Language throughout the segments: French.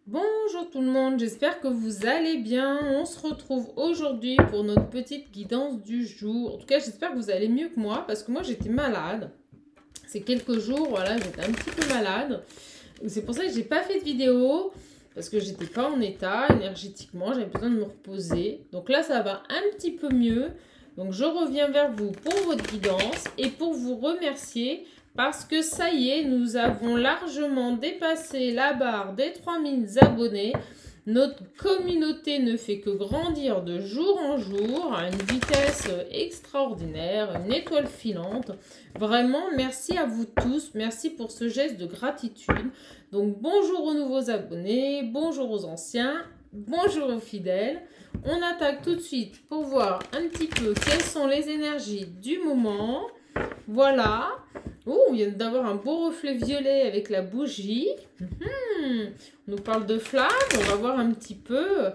Bonjour tout le monde, j'espère que vous allez bien. On se retrouve aujourd'hui pour notre petite guidance du jour. En tout cas, j'espère que vous allez mieux que moi parce que moi j'étais malade. Ces quelques jours, voilà, j'étais un petit peu malade. C'est pour ça que j'ai pas fait de vidéo parce que j'étais pas en état énergétiquement, j'avais besoin de me reposer. Donc là, ça va un petit peu mieux. Donc je reviens vers vous pour votre guidance et pour vous remercier parce que ça y est, nous avons largement dépassé la barre des 3000 abonnés. Notre communauté ne fait que grandir de jour en jour à une vitesse extraordinaire, une étoile filante. Vraiment, merci à vous tous. Merci pour ce geste de gratitude. Donc, bonjour aux nouveaux abonnés, bonjour aux anciens, bonjour aux fidèles. On attaque tout de suite pour voir un petit peu quelles sont les énergies du moment. Voilà. Oh, il vient d'avoir un beau reflet violet avec la bougie. On nous parle de flamme. On va voir un petit peu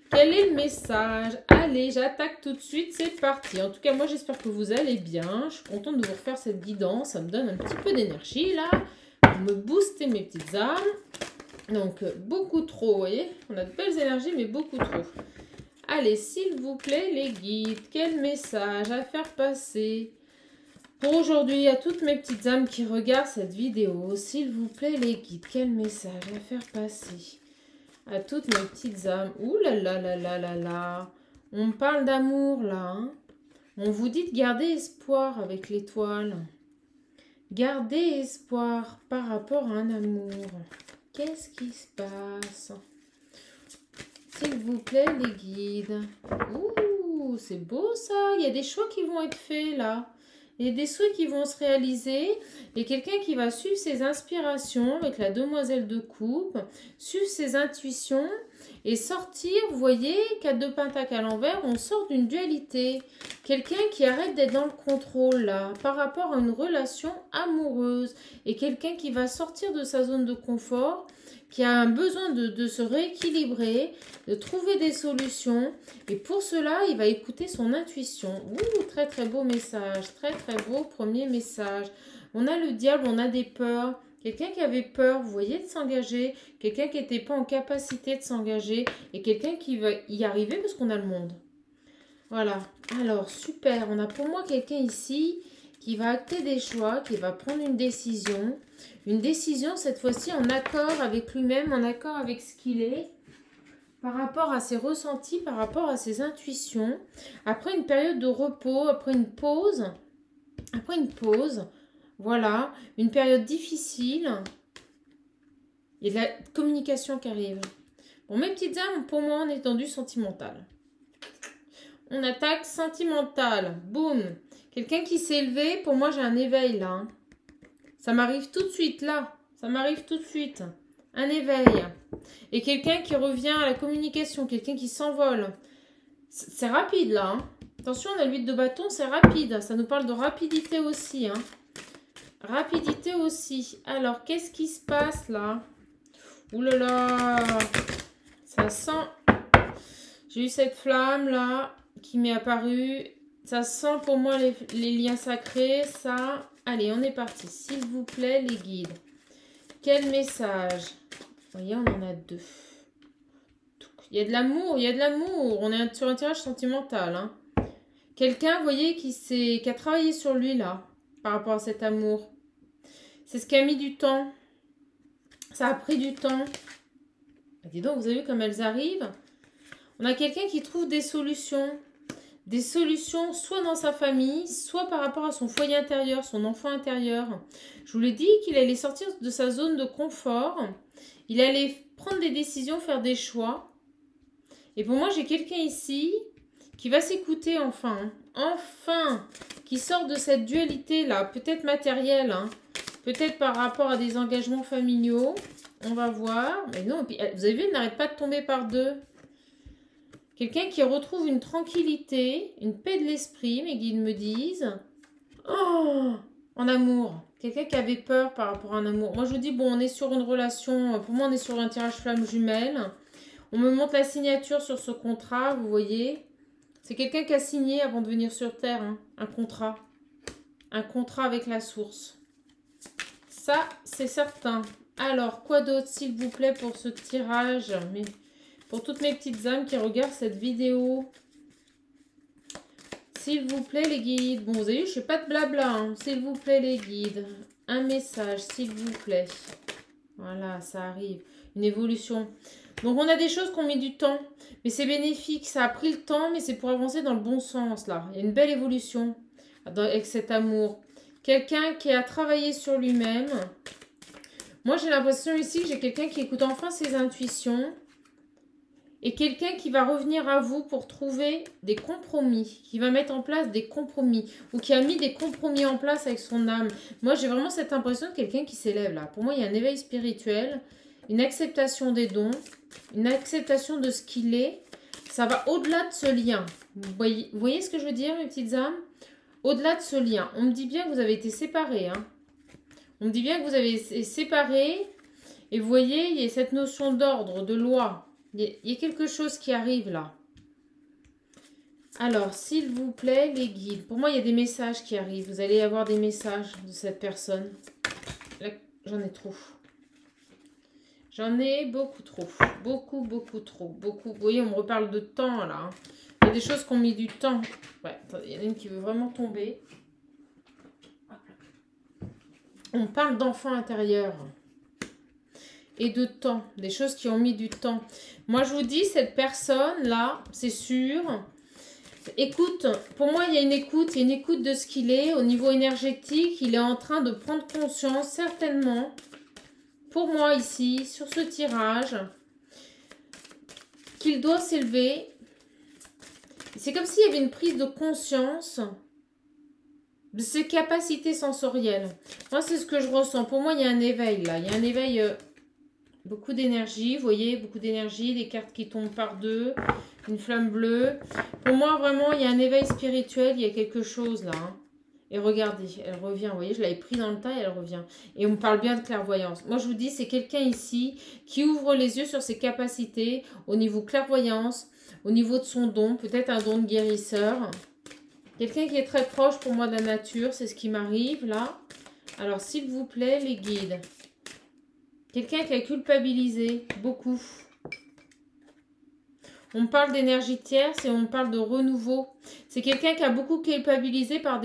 quel est le message. Allez, j'attaque tout de suite. C'est parti. En tout cas, moi, j'espère que vous allez bien. Je suis contente de vous refaire cette guidance. Ça me donne un petit peu d'énergie, là, pour me booster mes petites âmes. Donc, beaucoup trop, vous voyez. On a de belles énergies, mais beaucoup trop. Allez, s'il vous plaît, les guides. Quel message à faire passer pour aujourd'hui, à toutes mes petites âmes qui regardent cette vidéo, s'il vous plaît les guides, quel message à faire passer à toutes mes petites âmes. Ouh là là là là là là, on parle d'amour là. Hein. On vous dit de garder espoir avec l'étoile. Gardez espoir par rapport à un amour. Qu'est-ce qui se passe? S'il vous plaît les guides. Ouh, c'est beau ça. Il y a des choix qui vont être faits là. Il y a des souhaits qui vont se réaliser et quelqu'un qui va suivre ses inspirations avec la demoiselle de coupe, suivre ses intuitions et sortir, vous voyez, 4 de pentacle à l'envers, on sort d'une dualité. Quelqu'un qui arrête d'être dans le contrôle là, par rapport à une relation amoureuse et quelqu'un qui va sortir de sa zone de confort, qui a un besoin de se rééquilibrer, de trouver des solutions. Et pour cela, il va écouter son intuition. Ouh, très très beau message, très très beau premier message. On a le diable, on a des peurs. Quelqu'un qui avait peur, vous voyez, de s'engager. Quelqu'un qui n'était pas en capacité de s'engager. Et quelqu'un qui va y arriver parce qu'on a le monde. Voilà. Alors, super. On a pour moi quelqu'un ici qui va acter des choix, qui va prendre une décision. Une décision, cette fois-ci, en accord avec lui-même, en accord avec ce qu'il est, par rapport à ses ressentis, par rapport à ses intuitions. Après une période de repos, après une pause, voilà, une période difficile, il y a de la communication qui arrive. Bon, mes petites âmes, pour moi, on est tendu sentimental. On attaque sentimental. Boum. Quelqu'un qui s'est élevé, pour moi, j'ai un éveil là. Hein. Ça m'arrive tout de suite, là. Ça m'arrive tout de suite. Un éveil. Et quelqu'un qui revient à la communication, quelqu'un qui s'envole. C'est rapide, là. Hein. Attention, on a l'huile de bâton, c'est rapide. Ça nous parle de rapidité aussi. Hein. Rapidité aussi. Alors, qu'est-ce qui se passe, là? Ouh là là. Ça sent... J'ai eu cette flamme, là, qui m'est apparue. Ça sent pour moi les liens sacrés, ça... Allez, on est parti. S'il vous plaît, les guides. Quel message? Vous voyez, on en a deux. Il y a de l'amour, il y a de l'amour. On est sur un tirage sentimental. Hein. Quelqu'un, vous voyez, qui a travaillé sur lui, là, par rapport à cet amour. C'est ce qui a mis du temps. Ça a pris du temps. Dis donc, vous avez vu comme elles arrivent? On a quelqu'un qui trouve des solutions. Des solutions soit dans sa famille, soit par rapport à son foyer intérieur, son enfant intérieur. Je vous l'ai dit qu'il allait sortir de sa zone de confort. Il allait prendre des décisions, faire des choix. Et pour moi, j'ai quelqu'un ici qui va s'écouter enfin. Enfin, qui sort de cette dualité-là, peut-être matérielle, hein, peut-être par rapport à des engagements familiaux. On va voir. Mais non, vous avez vu, elle n'arrête pas de tomber par deux. Quelqu'un qui retrouve une tranquillité, une paix de l'esprit, mes guides me disent. Oh, en amour. Quelqu'un qui avait peur par rapport à un amour. Moi, je vous dis, bon, on est sur une relation. Pour moi, on est sur un tirage flamme jumelle. On me montre la signature sur ce contrat, vous voyez. C'est quelqu'un qui a signé avant de venir sur Terre, hein, un contrat. Un contrat avec la source. Ça, c'est certain. Alors, quoi d'autre, s'il vous plaît, pour ce tirage? Mais pour toutes mes petites âmes qui regardent cette vidéo. S'il vous plaît, les guides. Bon, vous avez vu, je fais pas de blabla. Hein. S'il vous plaît, les guides. Un message, s'il vous plaît. Voilà, ça arrive. Une évolution. Donc, on a des choses qui ont mis du temps. Mais c'est bénéfique. Ça a pris le temps, mais c'est pour avancer dans le bon sens, là. Il y a une belle évolution avec cet amour. Quelqu'un qui a travaillé sur lui-même. Moi, j'ai l'impression ici que j'ai quelqu'un qui écoute enfin ses intuitions. Et quelqu'un qui va revenir à vous pour trouver des compromis, qui va mettre en place des compromis, ou qui a mis des compromis en place avec son âme. Moi, j'ai vraiment cette impression de quelqu'un qui s'élève là. Pour moi, il y a un éveil spirituel, une acceptation des dons, une acceptation de ce qu'il est. Ça va au-delà de ce lien. Vous voyez ce que je veux dire, mes petites âmes? Au-delà de ce lien. On me dit bien que vous avez été séparés. Hein. On me dit bien que vous avez été séparés. Et vous voyez, il y a cette notion d'ordre, de loi. Il y a quelque chose qui arrive là. Alors, s'il vous plaît, les guides. Pour moi, il y a des messages qui arrivent. Vous allez avoir des messages de cette personne. Là, j'en ai trop. J'en ai beaucoup trop. Beaucoup, beaucoup trop. Beaucoup. Vous voyez, on me reparle de temps là. Hein. Il y a des choses qui ont mis du temps. Ouais, attendez, il y en a une qui veut vraiment tomber. On parle d'enfant intérieur. Et de temps, des choses qui ont mis du temps. Moi, je vous dis, cette personne-là, c'est sûr, écoute, pour moi, il y a une écoute de ce qu'il est. Au niveau énergétique, il est en train de prendre conscience, certainement, pour moi ici, sur ce tirage, qu'il doit s'élever. C'est comme s'il y avait une prise de conscience de ses capacités sensorielles. Moi, c'est ce que je ressens. Pour moi, il y a un éveil, là. Il y a un éveil... beaucoup d'énergie, vous voyez, beaucoup d'énergie, des cartes qui tombent par deux, une flamme bleue. Pour moi, vraiment, il y a un éveil spirituel, il y a quelque chose là. Hein. Et regardez, elle revient, vous voyez, je l'avais pris dans le tas et elle revient. Et on me parle bien de clairvoyance. Moi, je vous dis, c'est quelqu'un ici qui ouvre les yeux sur ses capacités au niveau clairvoyance, au niveau de son don, peut-être un don de guérisseur. Quelqu'un qui est très proche pour moi de la nature, c'est ce qui m'arrive là. Alors, s'il vous plaît, les guides. Quelqu'un qui a culpabilisé, beaucoup. On me parle d'énergie tierce et on me parle de renouveau. C'est quelqu'un qui a beaucoup culpabilisé par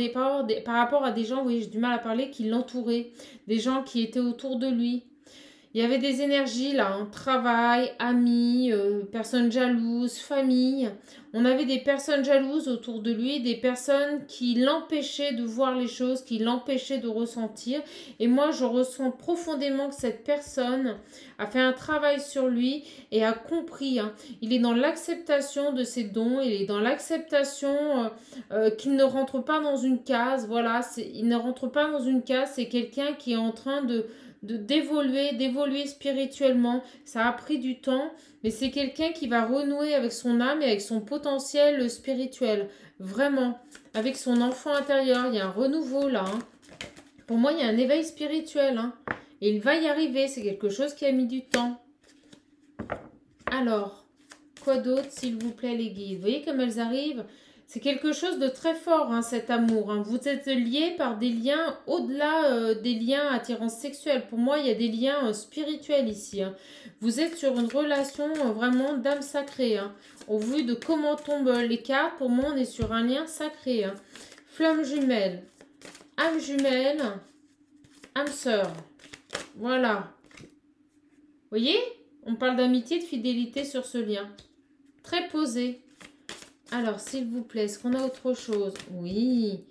rapport à des gens, oui, j'ai du mal à parler, qui l'entouraient. Des gens qui étaient autour de lui. Il y avait des énergies là, hein, travail, amis, personnes jalouses, famille. On avait des personnes jalouses autour de lui, des personnes qui l'empêchaient de voir les choses, qui l'empêchaient de ressentir. Et moi, je ressens profondément que cette personne a fait un travail sur lui et a compris. Hein. Il est dans l'acceptation de ses dons, il est dans l'acceptation qu'il ne rentre pas dans une case. Voilà, il ne rentre pas dans une case, c'est quelqu'un qui est en train d'évoluer spirituellement. Ça a pris du temps, mais c'est quelqu'un qui va renouer avec son âme et avec son potentiel spirituel. Vraiment, avec son enfant intérieur, il y a un renouveau là. Hein. Pour moi, il y a un éveil spirituel. Hein. Et il va y arriver, c'est quelque chose qui a mis du temps. Alors, quoi d'autre, s'il vous plaît, les guides? Vous voyez comme elles arrivent? C'est quelque chose de très fort, hein, cet amour. Hein. Vous êtes liés par des liens au-delà des liens attirance sexuelle. Pour moi, il y a des liens spirituels ici. Hein. Vous êtes sur une relation vraiment d'âme sacrée. Hein. Au vu de comment tombent les cartes, pour moi, on est sur un lien sacré. Hein. Flamme jumelle, âme sœur. Voilà. Vous voyez? On parle d'amitié, de fidélité sur ce lien. Très posé. Alors, s'il vous plaît, est-ce qu'on a autre chose? Oui.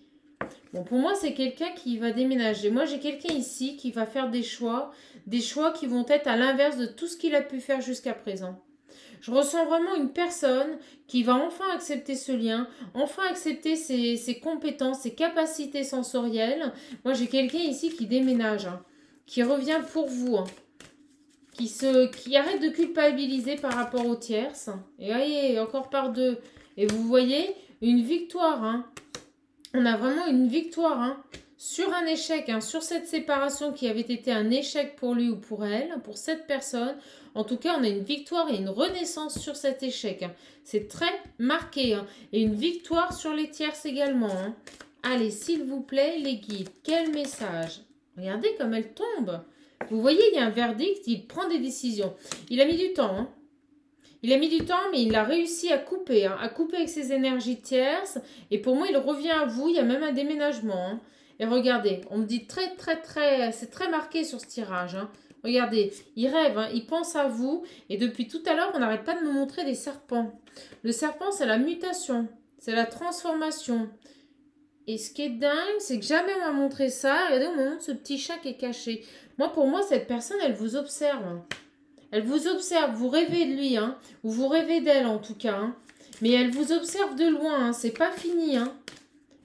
Bon, pour moi, c'est quelqu'un qui va déménager. Moi, j'ai quelqu'un ici qui va faire des choix qui vont être à l'inverse de tout ce qu'il a pu faire jusqu'à présent. Je ressens vraiment une personne qui va enfin accepter ce lien, enfin accepter ses compétences, ses capacités sensorielles. Moi, j'ai quelqu'un ici qui déménage, hein, qui revient pour vous, hein, qui arrête de culpabiliser par rapport aux tierces. Et voyez, encore par deux. Et vous voyez, une victoire. Hein. On a vraiment une victoire hein, sur un échec, hein, sur cette séparation qui avait été un échec pour lui ou pour elle, pour cette personne. En tout cas, on a une victoire et une renaissance sur cet échec. Hein. C'est très marqué. Hein. Et une victoire sur les tierces également. Hein. Allez, s'il vous plaît, les guides, quel message? Regardez comme elle tombe. Vous voyez, il y a un verdict, il prend des décisions. Il a mis du temps, hein. Il a mis du temps, mais il a réussi à couper, hein, à couper avec ses énergies tierces. Et pour moi, il revient à vous. Il y a même un déménagement, hein. Et regardez, on me dit très, c'est très marqué sur ce tirage, hein. Regardez, il rêve, hein, il pense à vous. Et depuis tout à l'heure, on n'arrête pas de me montrer des serpents. Le serpent, c'est la mutation, c'est la transformation. Et ce qui est dingue, c'est que jamais on m'a montré ça. Regardez, on me montre ce petit chat qui est caché. Moi, pour moi, cette personne, elle vous observe, hein. Elle vous observe, vous rêvez de lui, hein, ou vous rêvez d'elle en tout cas, hein. Mais elle vous observe de loin, hein. C'est pas fini, hein.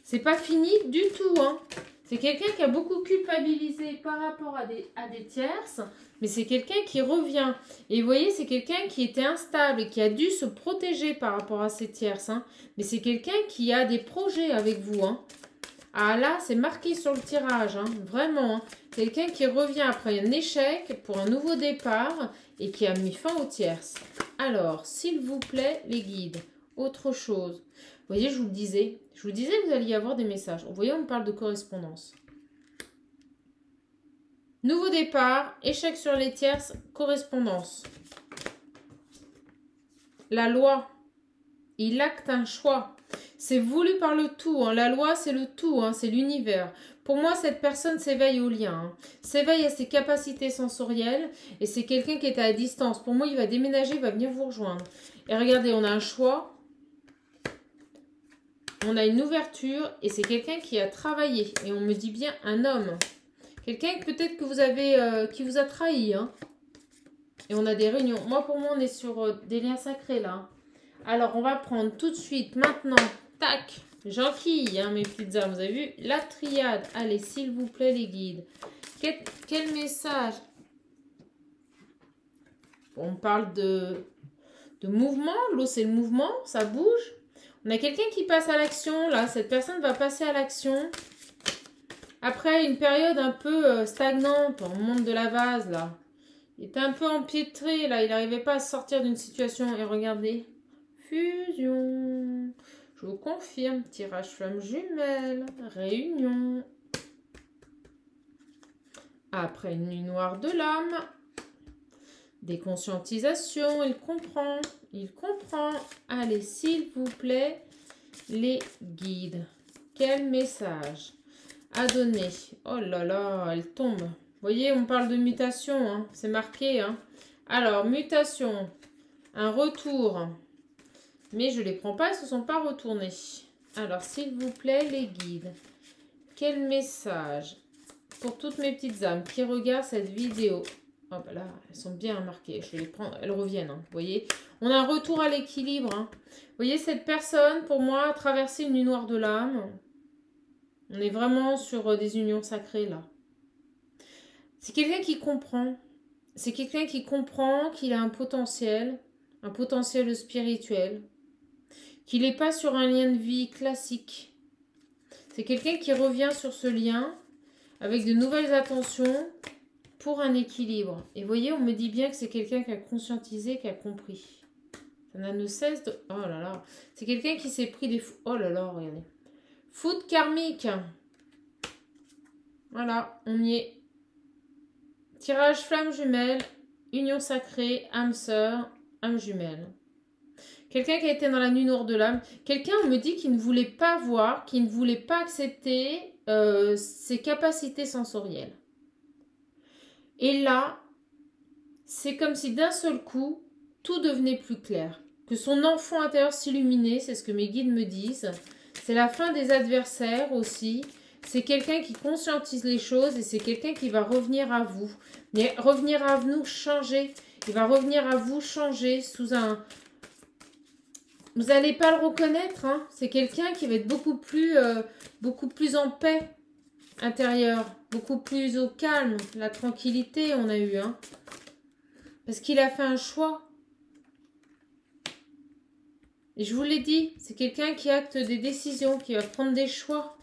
C'est pas fini du tout, hein. C'est quelqu'un qui a beaucoup culpabilisé par rapport à des tierces, mais c'est quelqu'un qui revient. Et vous voyez, c'est quelqu'un qui était instable et qui a dû se protéger par rapport à ces tierces, hein. Mais c'est quelqu'un qui a des projets avec vous, hein. Ah là, c'est marqué sur le tirage, hein, vraiment. Hein. Quelqu'un qui revient après un échec pour un nouveau départ et qui a mis fin aux tierces. Alors, s'il vous plaît, les guides, autre chose. Vous voyez, je vous le disais que vous alliez avoir des messages. Vous voyez, on me parle de correspondance. Nouveau départ, échec sur les tierces, correspondance. La loi, il acte un choix. C'est voulu par le tout, hein. La loi, c'est le tout, hein. C'est l'univers. Pour moi, cette personne s'éveille au lien, hein. S'éveille à ses capacités sensorielles et c'est quelqu'un qui est à distance. Pour moi, il va déménager, il va venir vous rejoindre. Et regardez, on a un choix, on a une ouverture et c'est quelqu'un qui a travaillé. Et on me dit bien un homme. Quelqu'un peut-être que vous avez, qui vous a trahi, hein. Et on a des réunions. Moi, pour moi, on est sur des liens sacrés, là. Alors, on va prendre tout de suite, maintenant, tac, j'enquille, hein, mes petites âmes, vous avez vu, la triade. Allez, s'il vous plaît, les guides. Quel message? On parle de mouvement, l'eau, c'est le mouvement, ça bouge. On a quelqu'un qui passe à l'action, là, cette personne va passer à l'action. Après une période un peu stagnante, on monte de la vase, là. Il était un peu empiétré, là, il n'arrivait pas à sortir d'une situation. Et regardez. Fusion. Je vous confirme. Tirage flamme jumelle. Réunion. Après une nuit noire de l'âme. Déconscientisation. Il comprend. Il comprend. Allez, s'il vous plaît, les guides. Quel message à donner? Oh là là, elle tombe. Vous voyez, on parle de mutation. Hein. C'est marqué. Hein. Alors, mutation. Un retour. Mais je ne les prends pas, elles ne se sont pas retournées. Alors, s'il vous plaît, les guides, quel message pour toutes mes petites âmes qui regardent cette vidéo? Oh, ben là, elles sont bien marquées. Je les prends, elles reviennent. Hein, vous voyez, on a un retour à l'équilibre. Hein. Vous voyez, cette personne, pour moi, a traversé une nuit noire de l'âme. On est vraiment sur des unions sacrées, là. C'est quelqu'un qui comprend. C'est quelqu'un qui comprend qu'il a un potentiel spirituel. Qu'il n'est pas sur un lien de vie classique. C'est quelqu'un qui revient sur ce lien avec de nouvelles attentions pour un équilibre. Et vous voyez, on me dit bien que c'est quelqu'un qui a conscientisé, qui a compris. Ça ne cesse de... Oh là là. C'est quelqu'un qui s'est pris des... Oh là là, regardez. Foot karmique. Voilà, on y est. Tirage flamme jumelle, union sacrée, âme sœur, âme jumelle. Quelqu'un qui a été dans la nuit noire de l'âme. Quelqu'un, on me dit qu'il ne voulait pas voir, qu'il ne voulait pas accepter ses capacités sensorielles. Et là, c'est comme si d'un seul coup, tout devenait plus clair. Que son enfant intérieur s'illuminait, c'est ce que mes guides me disent. C'est la fin des adversaires aussi. C'est quelqu'un qui conscientise les choses et c'est quelqu'un qui va revenir à vous. Mais revenir à nous, changer. Il va revenir à vous, changer sous un... Vous n'allez pas le reconnaître, hein. C'est quelqu'un qui va être beaucoup plus en paix intérieure, beaucoup plus au calme, la tranquillité on a eu, hein. Parce qu'il a fait un choix. Et je vous l'ai dit, c'est quelqu'un qui acte des décisions, qui va prendre des choix.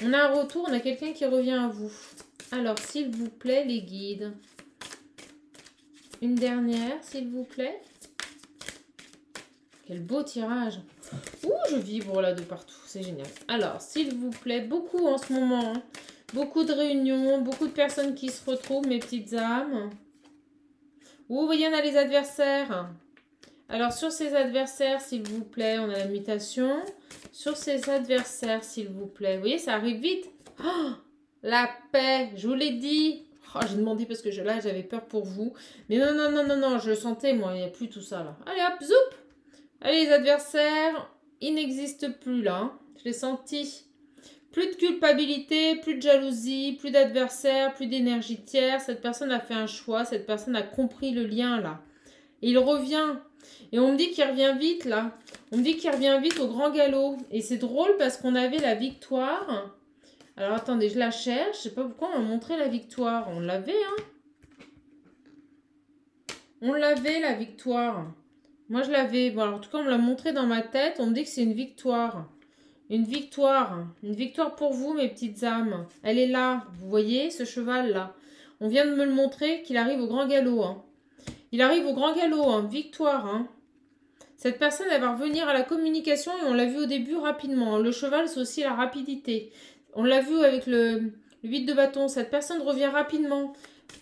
On a un retour, on a quelqu'un qui revient à vous. Alors, s'il vous plaît, les guides. Une dernière, s'il vous plaît. Quel beau tirage. Ouh, je vibre là de partout. C'est génial. Alors, s'il vous plaît, beaucoup en ce moment. Hein. Beaucoup de réunions, beaucoup de personnes qui se retrouvent, mes petites âmes. Vous voyez, on a les adversaires. Alors, sur ces adversaires, s'il vous plaît, on a la mutation. Sur ces adversaires, s'il vous plaît. Vous voyez, ça arrive vite. Oh, la paix, je vous l'ai dit. Oh, j'ai demandé parce que là, j'avais peur pour vous. Mais non, non, non, non, non, je le sentais, moi. Il n'y a plus tout ça, là. Allez, hop, zoup. Allez, les adversaires, ils n'existent plus, là. Je l'ai senti. Plus de culpabilité, plus de jalousie, plus d'adversaires, plus d'énergie tiers. Cette personne a fait un choix. Cette personne a compris le lien, là. Et il revient. Et on me dit qu'il revient vite, là. On me dit qu'il revient vite au grand galop. Et c'est drôle parce qu'on avait la victoire. Alors, attendez, je la cherche. Je sais pas pourquoi on m'a montré la victoire. On l'avait, hein. On l'avait, la victoire. Moi, je l'avais. Bon, alors, en tout cas, on me l'a montré dans ma tête. On me dit que c'est une victoire. Une victoire. Une victoire pour vous, mes petites âmes. Elle est là. Vous voyez, ce cheval-là. On vient de me le montrer qu'il arrive au grand galop, hein. Il arrive au grand galop, hein. Victoire, hein. Cette personne, elle va revenir à la communication et on l'a vu au début rapidement. Le cheval, c'est aussi la rapidité. On l'a vu avec le 8 de bâton. Cette personne revient rapidement.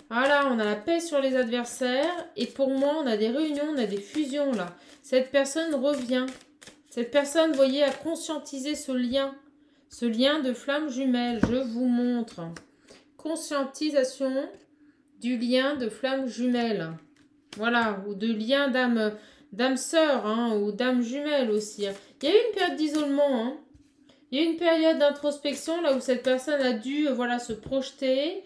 Voilà, on a la paix sur les adversaires. Et pour moi, on a des réunions, on a des fusions là. Cette personne revient. Cette personne, vous voyez, a conscientisé ce lien. Ce lien de flamme jumelle. Je vous montre. Conscientisation du lien de flamme jumelle. Voilà, ou de lien d'âme sœur, hein, ou d'âme jumelle aussi. Il y a eu une période d'isolement, hein. Il y a eu une période d'introspection là où cette personne a dû voilà, se projeter,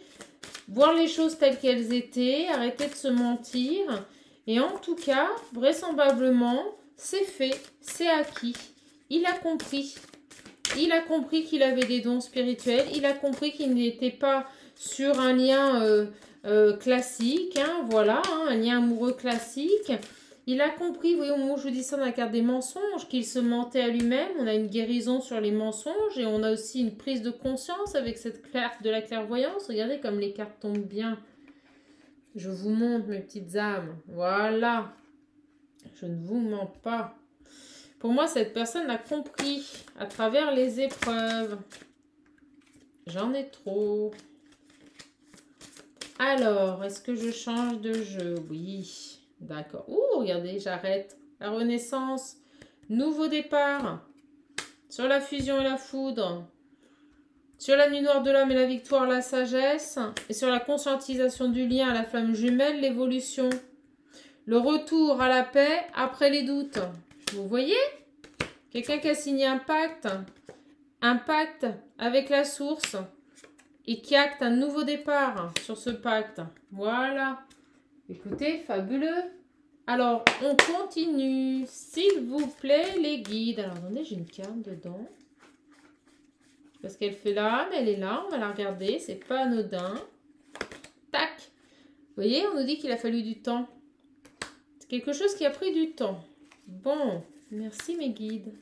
voir les choses telles qu'elles étaient, arrêter de se mentir. Et en tout cas, vraisemblablement, c'est fait, c'est acquis. Il a compris. Il a compris qu'il avait des dons spirituels. Il a compris qu'il n'était pas sur un lien classique, hein, voilà, hein, un lien amoureux classique. Il a compris, vous voyez, au moment où je vous dis ça dans la carte des mensonges, qu'il se mentait à lui-même. On a une guérison sur les mensonges et on a aussi une prise de conscience avec cette carte de la clairvoyance. Regardez comme les cartes tombent bien. Je vous montre, mes petites âmes. Voilà. Je ne vous mens pas. Pour moi, cette personne a compris à travers les épreuves. J'en ai trop. Alors, est-ce que je change de jeu? Oui. D'accord. Ouh, regardez, j'arrête. La renaissance. Nouveau départ. Sur la fusion et la foudre. Sur la nuit noire de l'homme et la victoire, la sagesse. Et sur la conscientisation du lien à la flamme jumelle, l'évolution. Le retour à la paix après les doutes. Vous voyez? Quelqu'un qui a signé un pacte. Un pacte avec la source. Et qui acte un nouveau départ sur ce pacte. Voilà. Écoutez, fabuleux. Alors, on continue. S'il vous plaît, les guides. Alors, attendez, j'ai une carte dedans. Parce qu'elle fait là, mais elle est là. On va la regarder. C'est pas anodin. Tac. Vous voyez, on nous dit qu'il a fallu du temps. C'est quelque chose qui a pris du temps. Bon, merci mes guides.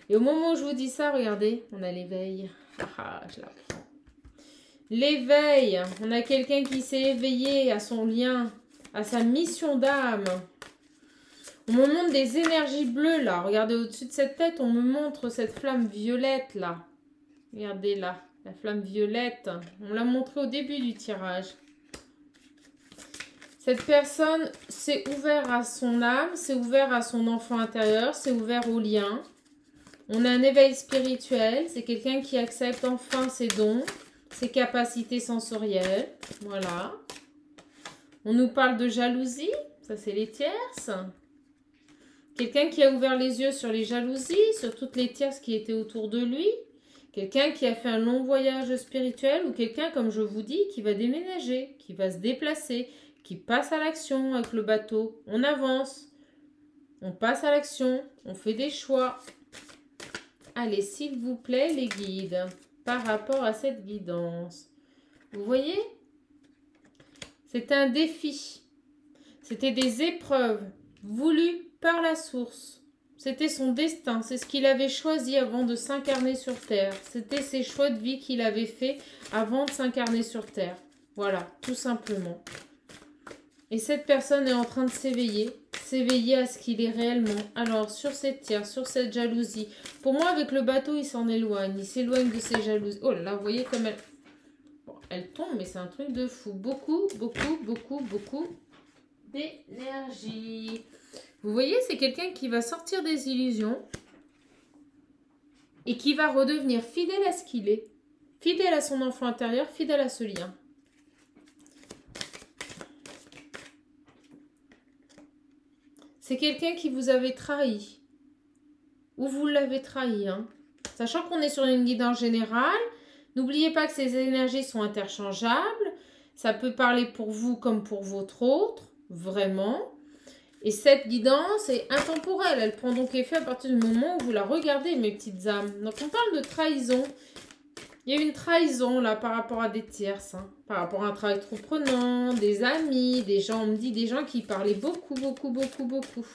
Et au moment où je vous dis ça, regardez, on a l'éveil. Ah, je la prends. L'éveil, on a quelqu'un qui s'est éveillé à son lien, à sa mission d'âme. On me montre des énergies bleues là. Regardez au-dessus de cette tête, on me montre cette flamme violette là. Regardez là, la flamme violette. On l'a montré au début du tirage. Cette personne s'est ouverte à son âme, s'est ouverte à son enfant intérieur, s'est ouvert au lien. On a un éveil spirituel. C'est quelqu'un qui accepte enfin ses dons. Ses capacités sensorielles, voilà. On nous parle de jalousie, ça c'est les tierces. Quelqu'un qui a ouvert les yeux sur les jalousies, sur toutes les tierces qui étaient autour de lui. Quelqu'un qui a fait un long voyage spirituel ou quelqu'un, comme je vous dis, qui va déménager, qui va se déplacer, qui passe à l'action avec le bateau. On avance, on passe à l'action, on fait des choix. Allez, s'il vous plaît, les guides. Par rapport à cette guidance. Vous voyez? C'est un défi. C'était des épreuves voulues par la source. C'était son destin. C'est ce qu'il avait choisi avant de s'incarner sur Terre. C'était ses choix de vie qu'il avait fait avant de s'incarner sur Terre. Voilà, tout simplement. Et cette personne est en train de s'éveiller. S'éveiller à ce qu'il est réellement. Alors, sur cette tierce, sur cette jalousie. Pour moi, avec le bateau, il s'en éloigne. Il s'éloigne de ses jalousies. Oh là là, vous voyez comme elle... elle tombe, mais c'est un truc de fou. Beaucoup, beaucoup, beaucoup, beaucoup d'énergie. Vous voyez, c'est quelqu'un qui va sortir des illusions et qui va redevenir fidèle à ce qu'il est. Fidèle à son enfant intérieur, fidèle à ce lien. C'est quelqu'un qui vous avait trahi. Ou vous l'avez trahi. Hein. Sachant qu'on est sur une guidance générale, n'oubliez pas que ces énergies sont interchangeables. Ça peut parler pour vous comme pour votre autre. Vraiment. Et cette guidance est intemporelle. Elle prend donc effet à partir du moment où vous la regardez, mes petites âmes. Donc on parle de trahison. Il y a une trahison là par rapport à des tierces. Hein. Par rapport à un travail trop prenant, des amis, des gens. On me dit des gens qui parlaient beaucoup, beaucoup, beaucoup, beaucoup.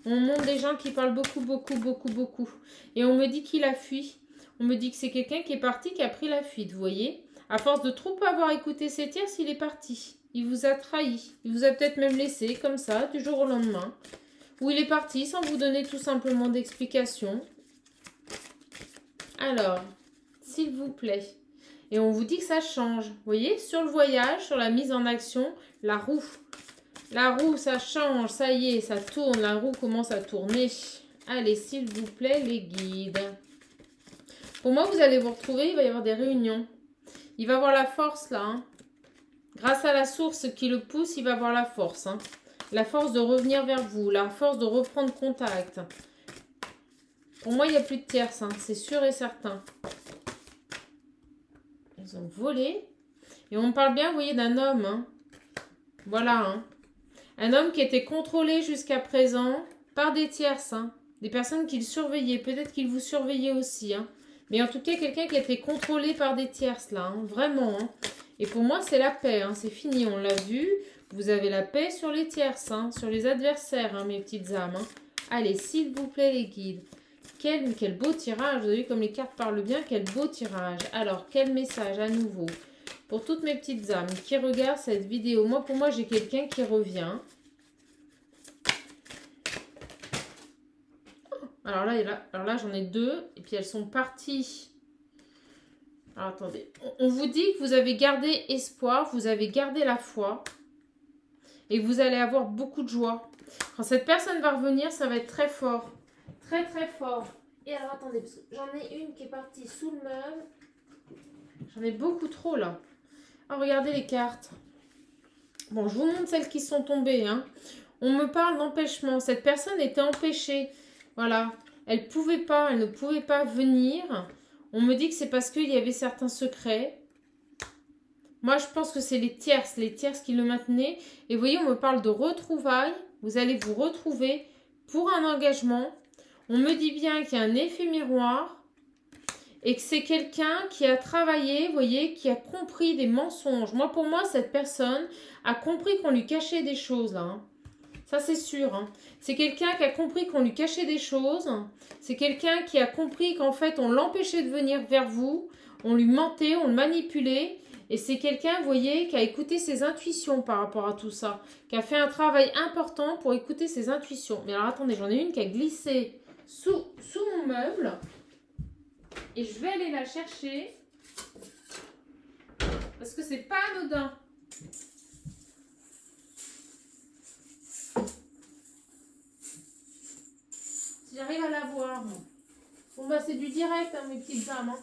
On montre des gens qui parlent beaucoup, beaucoup, beaucoup, beaucoup. Et on me dit qu'il a fui. On me dit que c'est quelqu'un qui est parti, qui a pris la fuite, vous voyez. À force de trop avoir écouté ses tierces, il est parti. Il vous a trahi. Il vous a peut-être même laissé comme ça, du jour au lendemain. Ou il est parti sans vous donner tout simplement d'explication. Alors, s'il vous plaît. Et on vous dit que ça change. Vous voyez, sur le voyage, sur la mise en action, la roue. La roue, ça change, ça y est, ça tourne. La roue commence à tourner. Allez, s'il vous plaît, les guides. Pour moi, vous allez vous retrouver, il va y avoir des réunions. Il va avoir la force, là. Hein. Grâce à la source qui le pousse, il va avoir la force. Hein. La force de revenir vers vous, la force de reprendre contact. Pour moi, il n'y a plus de tierces, hein. C'est sûr et certain. Ils ont volé. Et on parle bien, vous voyez, d'un homme. Hein. Voilà, hein. Un homme qui était contrôlé jusqu'à présent par des tierces, hein. Des personnes qui le surveillaient. Peut-être qu'ils vous surveillaient aussi. Hein. Mais en tout cas, quelqu'un qui a été contrôlé par des tierces, là. Hein. Vraiment. Hein. Et pour moi, c'est la paix. Hein. C'est fini, on l'a vu. Vous avez la paix sur les tierces, hein. Sur les adversaires, hein, mes petites âmes. Hein. Allez, s'il vous plaît, les guides. Quel beau tirage. Vous avez vu comme les cartes parlent bien. Quel beau tirage. Alors, quel message à nouveau pour toutes mes petites âmes qui regardent cette vidéo. Moi, pour moi, j'ai quelqu'un qui revient. Alors là, j'en ai deux. Et puis, elles sont parties. Alors, attendez. On vous dit que vous avez gardé espoir. Vous avez gardé la foi. Et que vous allez avoir beaucoup de joie. Quand cette personne va revenir, ça va être très fort. Très, très fort. Et alors, attendez. Parce que j'en ai une qui est partie sous le meuble. J'en ai beaucoup trop, là. Ah, regardez les cartes. Bon, je vous montre celles qui sont tombées. Hein. On me parle d'empêchement. Cette personne était empêchée. Voilà. Elle ne pouvait pas venir. On me dit que c'est parce qu'il y avait certains secrets. Moi, je pense que c'est les tierces qui le maintenaient. Et vous voyez, on me parle de retrouvailles. Vous allez vous retrouver pour un engagement. On me dit bien qu'il y a un effet miroir. Et que c'est quelqu'un qui a travaillé, vous voyez, qui a compris des mensonges. Moi, pour moi, cette personne a compris qu'on lui cachait des choses, là. Hein. Ça, c'est sûr. Hein. C'est quelqu'un qui a compris qu'on lui cachait des choses. C'est quelqu'un qui a compris qu'en fait, on l'empêchait de venir vers vous. On lui mentait, on le manipulait. Et c'est quelqu'un, vous voyez, qui a écouté ses intuitions par rapport à tout ça. Qui a fait un travail important pour écouter ses intuitions. Mais alors, attendez, j'en ai une qui a glissé sous mon meuble. Et je vais aller la chercher parce que c'est pas anodin. Si j'arrive à la voir. Bon bah c'est du direct, hein, mes petites âmes. Hein.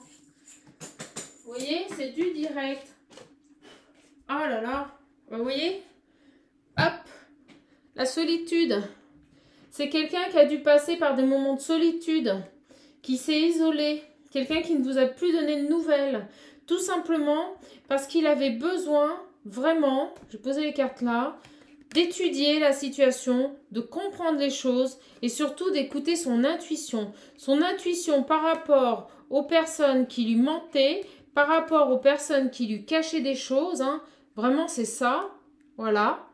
Vous voyez, c'est du direct. Oh là là. Vous voyez? Hop. La solitude. C'est quelqu'un qui a dû passer par des moments de solitude, qui s'est isolé. Quelqu'un qui ne vous a plus donné de nouvelles. Tout simplement parce qu'il avait besoin, vraiment, je vais poser les cartes là, d'étudier la situation, de comprendre les choses et surtout d'écouter son intuition. Son intuition par rapport aux personnes qui lui mentaient, par rapport aux personnes qui lui cachaient des choses. Hein. Vraiment, c'est ça. Voilà.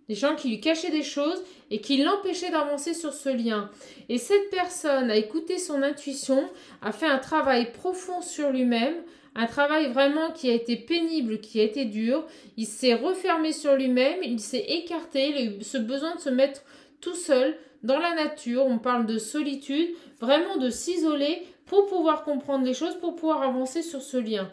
Des gens qui lui cachaient des choses et qui l'empêchaient d'avancer sur ce lien. Et cette personne a écouté son intuition, a fait un travail profond sur lui-même, un travail vraiment qui a été pénible, qui a été dur. Il s'est refermé sur lui-même, il s'est écarté, il a eu ce besoin de se mettre tout seul dans la nature. On parle de solitude, vraiment de s'isoler pour pouvoir comprendre les choses, pour pouvoir avancer sur ce lien.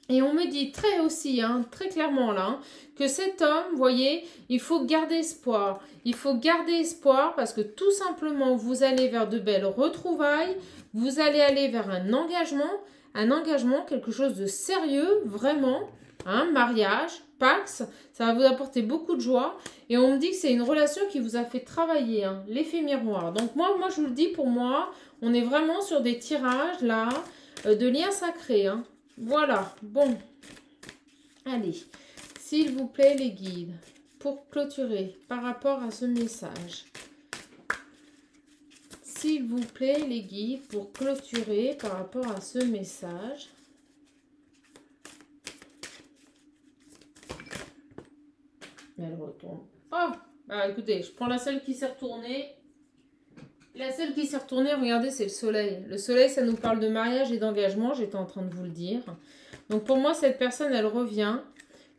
Et on me dit très aussi, hein, très clairement là, hein, que cet homme, vous voyez, il faut garder espoir. Il faut garder espoir parce que tout simplement, vous allez vers de belles retrouvailles, vous allez aller vers un engagement, quelque chose de sérieux, vraiment, hein, mariage, Pax, ça va vous apporter beaucoup de joie. Et on me dit que c'est une relation qui vous a fait travailler, hein, l'effet miroir. Donc moi, je vous le dis, pour moi, on est vraiment sur des tirages là, de liens sacrés, hein. Voilà, bon, allez, s'il vous plaît les guides, pour clôturer par rapport à ce message. S'il vous plaît les guides, pour clôturer par rapport à ce message. Elle retourne. Oh, bah écoutez, je prends la seule qui s'est retournée. La seule qui s'est retournée, regardez, c'est le soleil. Le soleil, ça nous parle de mariage et d'engagement, j'étais en train de vous le dire. Donc pour moi, cette personne, elle revient.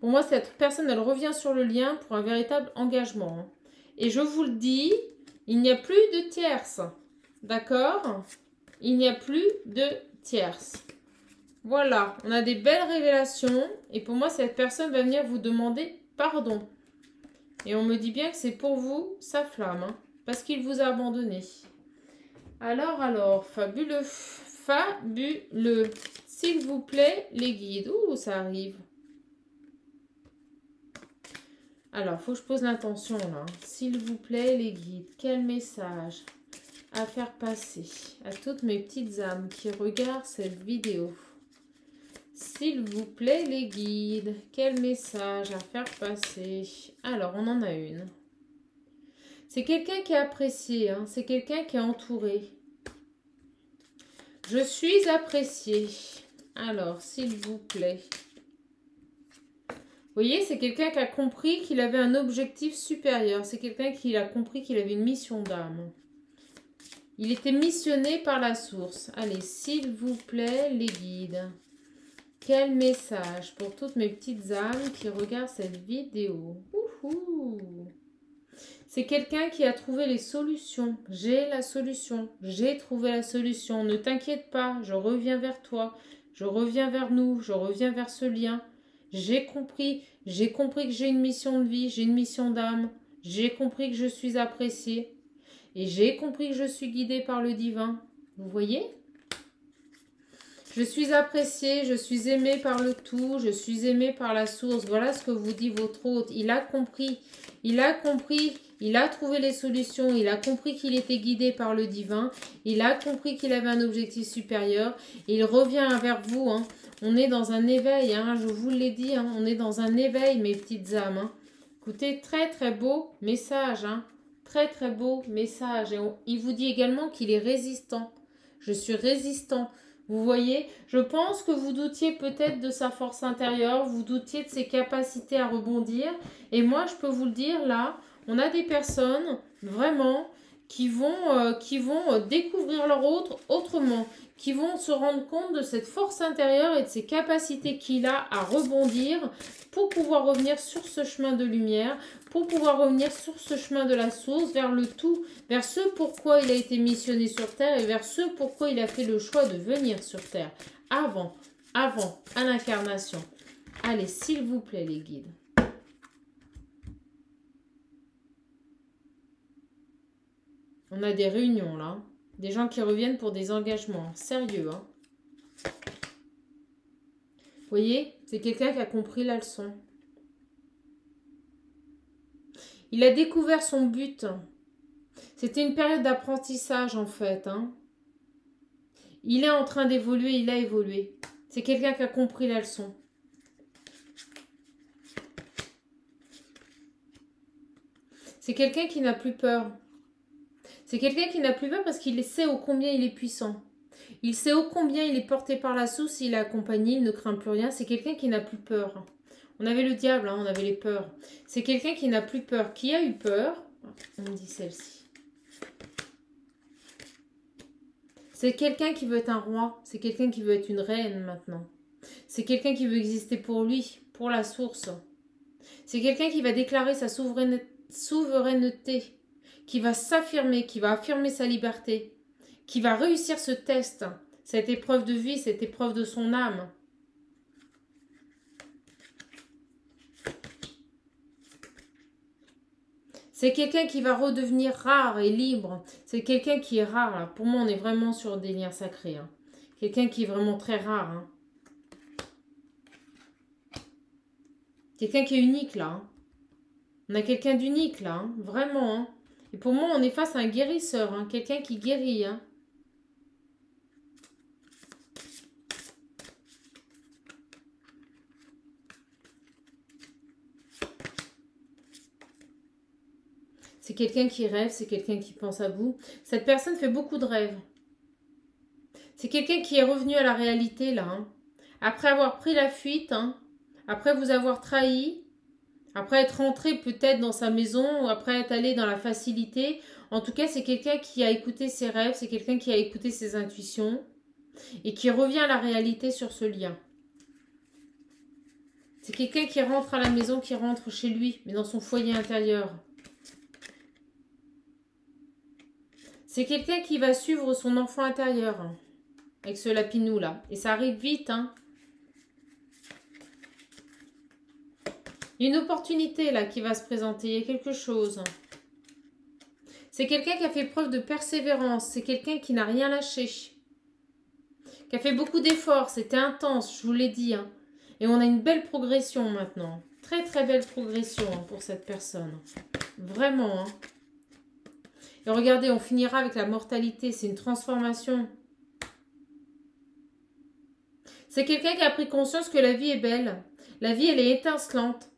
Pour moi, cette personne, elle revient sur le lien pour un véritable engagement. Et je vous le dis, il n'y a plus de tierce. D'accord? Il n'y a plus de tierce. Voilà, on a des belles révélations. Et pour moi, cette personne va venir vous demander pardon. Et on me dit bien que c'est pour vous sa flamme, hein, parce qu'il vous a abandonné. Alors, fabuleux, fabuleux. S'il vous plaît, les guides. Ouh, ça arrive. Alors, il faut que je pose l'intention là. S'il vous plaît, les guides, quel message à faire passer à toutes mes petites âmes qui regardent cette vidéo? S'il vous plaît, les guides, quel message à faire passer? Alors, on en a une. C'est quelqu'un qui est apprécié, hein, c'est quelqu'un qui est entouré. Je suis apprécié. Alors, s'il vous plaît. Vous voyez, c'est quelqu'un qui a compris qu'il avait un objectif supérieur. C'est quelqu'un qui a compris qu'il avait une mission d'âme. Il était missionné par la source. Allez, s'il vous plaît, les guides. Quel message pour toutes mes petites âmes qui regardent cette vidéo. Ouhou. C'est quelqu'un qui a trouvé les solutions. J'ai la solution. J'ai trouvé la solution. Ne t'inquiète pas, je reviens vers toi. Je reviens vers nous. Je reviens vers ce lien. J'ai compris que j'ai une mission de vie. J'ai une mission d'âme. J'ai compris que je suis appréciée. Et j'ai compris que je suis guidée par le divin. Vous voyez ? Je suis appréciée, je suis aimée par le tout, je suis aimée par la source. Voilà ce que vous dit votre hôte. Il a compris, il a trouvé les solutions, il a compris qu'il était guidé par le divin, il a compris qu'il avait un objectif supérieur. Il revient vers vous, hein. On est dans un éveil, hein, je vous l'ai dit, hein, on est dans un éveil, mes petites âmes. Hein. Écoutez, très très beau message, hein. Très très beau message. Et il vous dit également qu'il est résistant. Je suis résistant. Vous voyez, je pense que vous doutiez peut-être de sa force intérieure, vous doutiez de ses capacités à rebondir. Et moi, je peux vous le dire, là, on a des personnes, vraiment, qui vont découvrir leur autre autrement, qui vont se rendre compte de cette force intérieure et de ses capacités qu'il a à rebondir pour pouvoir revenir sur ce chemin de lumière, pour pouvoir revenir sur ce chemin de la source, vers le tout, vers ce pourquoi il a été missionné sur Terre et vers ce pourquoi il a fait le choix de venir sur Terre, avant, à l'incarnation. Allez, s'il vous plaît, les guides. On a des réunions, là. Des gens qui reviennent pour des engagements. Sérieux, hein. Vous voyez, c'est quelqu'un qui a compris la leçon. Il a découvert son but. C'était une période d'apprentissage, en fait. Hein. Il est en train d'évoluer, il a évolué. C'est quelqu'un qui a compris la leçon. C'est quelqu'un qui n'a plus peur. C'est quelqu'un qui n'a plus peur parce qu'il sait ô combien il est puissant. Il sait ô combien il est porté par la source, il est accompagné, il ne craint plus rien. C'est quelqu'un qui n'a plus peur. On avait le diable, hein, on avait les peurs. C'est quelqu'un qui n'a plus peur. Qui a eu peur? On me dit celle-ci. C'est quelqu'un qui veut être un roi. C'est quelqu'un qui veut être une reine maintenant. C'est quelqu'un qui veut exister pour lui, pour la source. C'est quelqu'un qui va déclarer sa souveraineté, qui va s'affirmer, qui va affirmer sa liberté, qui va réussir ce test, cette épreuve de vie, cette épreuve de son âme. C'est quelqu'un qui va redevenir rare et libre. C'est quelqu'un qui est rare, là. Pour moi, on est vraiment sur des liens sacrés. Hein. Quelqu'un qui est vraiment très rare. Hein. Quelqu'un qui est unique, là. Hein. On a quelqu'un d'unique, là. Hein. Vraiment. Hein. Et pour moi, on est face à un guérisseur. Hein. Quelqu'un qui guérit. Hein. C'est quelqu'un qui rêve, c'est quelqu'un qui pense à vous. Cette personne fait beaucoup de rêves. C'est quelqu'un qui est revenu à la réalité, là. Hein. Après avoir pris la fuite, hein, après vous avoir trahi, après être rentré peut-être dans sa maison, ou après être allé dans la facilité. En tout cas, c'est quelqu'un qui a écouté ses rêves, c'est quelqu'un qui a écouté ses intuitions et qui revient à la réalité sur ce lien. C'est quelqu'un qui rentre à la maison, qui rentre chez lui, mais dans son foyer intérieur. C'est quelqu'un qui va suivre son enfant intérieur, hein, avec ce lapinou là. Et ça arrive vite, hein. Il y a une opportunité là qui va se présenter, il y a quelque chose. C'est quelqu'un qui a fait preuve de persévérance, c'est quelqu'un qui n'a rien lâché. Qui a fait beaucoup d'efforts, c'était intense, je vous l'ai dit. Hein. Et on a une belle progression maintenant. Très très belle progression hein, pour cette personne. Vraiment, hein. Et regardez, on finira avec la mortalité. C'est une transformation. C'est quelqu'un qui a pris conscience que la vie est belle. La vie, elle est étincelante.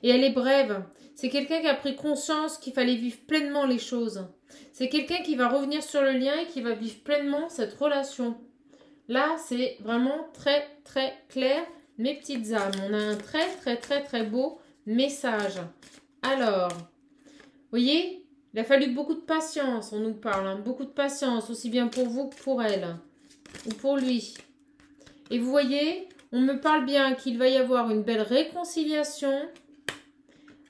Et elle est brève. C'est quelqu'un qui a pris conscience qu'il fallait vivre pleinement les choses. C'est quelqu'un qui va revenir sur le lien et qui va vivre pleinement cette relation. Là, c'est vraiment très, très clair. Mes petites âmes, on a un très, très, très, très beau message. Alors, vous voyez, il a fallu beaucoup de patience, on nous parle, hein, beaucoup de patience, aussi bien pour vous que pour elle, ou pour lui. Et vous voyez, on me parle bien qu'il va y avoir une belle réconciliation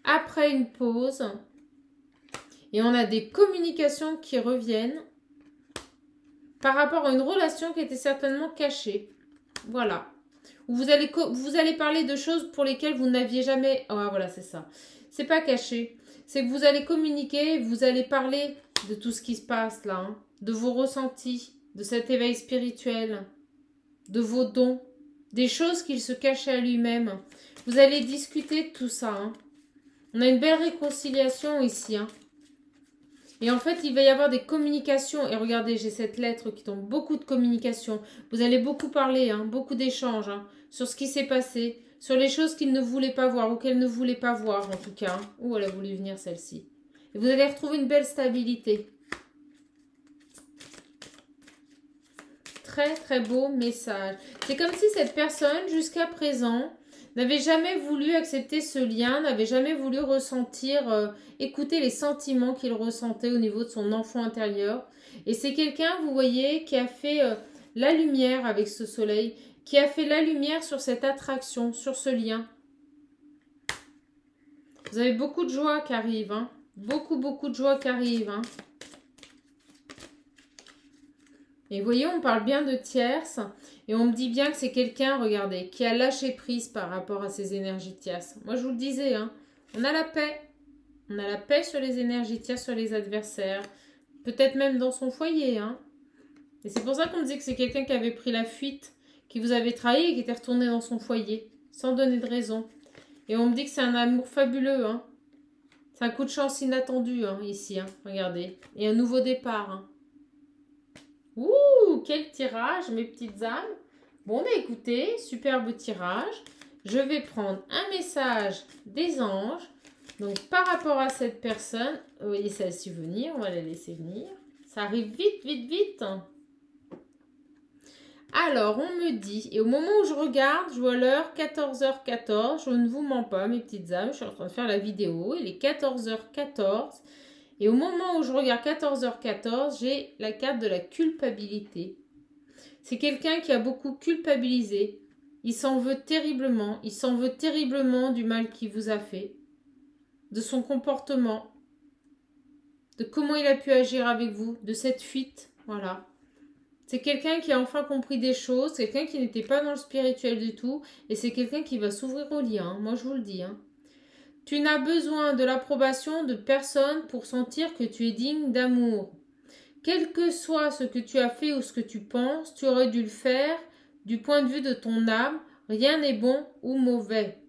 après une pause. Et on a des communications qui reviennent par rapport à une relation qui était certainement cachée. Voilà. Vous allez parler de choses pour lesquelles vous n'aviez jamais... Ah, voilà, c'est ça. C'est pas caché. C'est que vous allez communiquer, vous allez parler de tout ce qui se passe là, hein, de vos ressentis, de cet éveil spirituel, de vos dons, des choses qu'il se cachait à lui-même. Vous allez discuter de tout ça. Hein. On a une belle réconciliation ici. Hein. Et en fait, il va y avoir des communications. Et regardez, j'ai cette lettre qui tombe. Beaucoup de communications. Vous allez beaucoup parler, hein, beaucoup d'échanges hein, sur ce qui s'est passé. Sur les choses qu'il ne voulait pas voir ou qu'elle ne voulait pas voir en tout cas. Ou elle a voulu venir celle-ci. Et vous allez retrouver une belle stabilité. Très très beau message. C'est comme si cette personne jusqu'à présent n'avait jamais voulu accepter ce lien, n'avait jamais voulu ressentir, écouter les sentiments qu'il ressentait au niveau de son enfant intérieur. Et c'est quelqu'un, vous voyez, qui a fait la lumière avec ce soleil, qui a fait la lumière sur cette attraction, sur ce lien. Vous avez beaucoup de joie qui arrive, hein. Beaucoup, beaucoup de joie qui arrive, hein. Et vous voyez, on parle bien de tierce. Et on me dit bien que c'est quelqu'un, regardez, qui a lâché prise par rapport à ces énergies tierces. Moi, je vous le disais, hein, on a la paix. On a la paix sur les énergies tierces, sur les adversaires. Peut-être même dans son foyer, hein. Et c'est pour ça qu'on me dit que c'est quelqu'un qui avait pris la fuite, qui vous avait trahi et qui était retourné dans son foyer, sans donner de raison. Et on me dit que c'est un amour fabuleux, hein. C'est un coup de chance inattendu, hein, ici, hein. Regardez. Et un nouveau départ, hein. Ouh, quel tirage, mes petites âmes. Bon, bah écoutez, superbe tirage. Je vais prendre un message des anges. Donc, par rapport à cette personne, vous voyez celle-ci venir, on va la laisser venir. Ça arrive vite, vite, vite. Alors, on me dit, et au moment où je regarde, je vois l'heure 14h14. Je ne vous mens pas, mes petites âmes, je suis en train de faire la vidéo. Il est 14h14. Et au moment où je regarde 14h14, j'ai la carte de la culpabilité. C'est quelqu'un qui a beaucoup culpabilisé. Il s'en veut terriblement. Il s'en veut terriblement du mal qu'il vous a fait. De son comportement. De comment il a pu agir avec vous. De cette fuite. Voilà. C'est quelqu'un qui a enfin compris des choses. Quelqu'un qui n'était pas dans le spirituel du tout. Et c'est quelqu'un qui va s'ouvrir au lien. Moi, je vous le dis. Hein. Tu n'as besoin de l'approbation de personne pour sentir que tu es digne d'amour. Quel que soit ce que tu as fait ou ce que tu penses, tu aurais dû le faire du point de vue de ton âme. Rien n'est bon ou mauvais.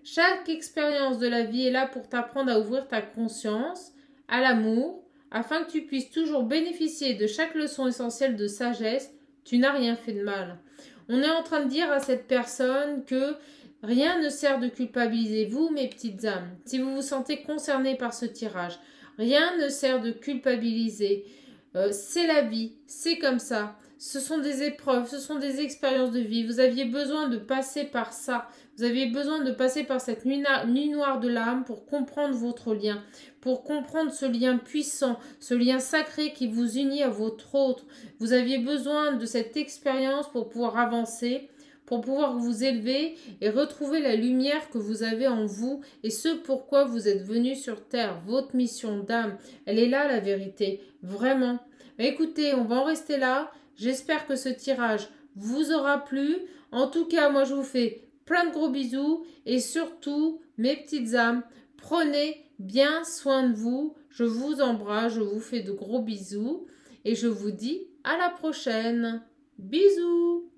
Chaque expérience de la vie est là pour t'apprendre à ouvrir ta conscience à l'amour, afin que tu puisses toujours bénéficier de chaque leçon essentielle de sagesse. Tu n'as rien fait de mal. On est en train de dire à cette personne que rien ne sert de culpabiliser vous, mes petites âmes. Si vous vous sentez concerné par ce tirage, rien ne sert de culpabiliser. C'est la vie, c'est comme ça. Ce sont des épreuves, ce sont des expériences de vie. Vous aviez besoin de passer par ça. Vous aviez besoin de passer par cette nuit noire de l'âme pour comprendre votre lien, pour comprendre ce lien puissant, ce lien sacré qui vous unit à votre autre. Vous aviez besoin de cette expérience pour pouvoir avancer, pour pouvoir vous élever et retrouver la lumière que vous avez en vous et ce pourquoi vous êtes venu sur Terre. Votre mission d'âme, elle est là la vérité, vraiment. Mais écoutez, on va en rester là. J'espère que ce tirage vous aura plu. En tout cas, moi je vous fais plein de gros bisous et surtout, mes petites âmes, prenez bien soin de vous. Je vous embrasse, je vous fais de gros bisous et je vous dis à la prochaine. Bisous!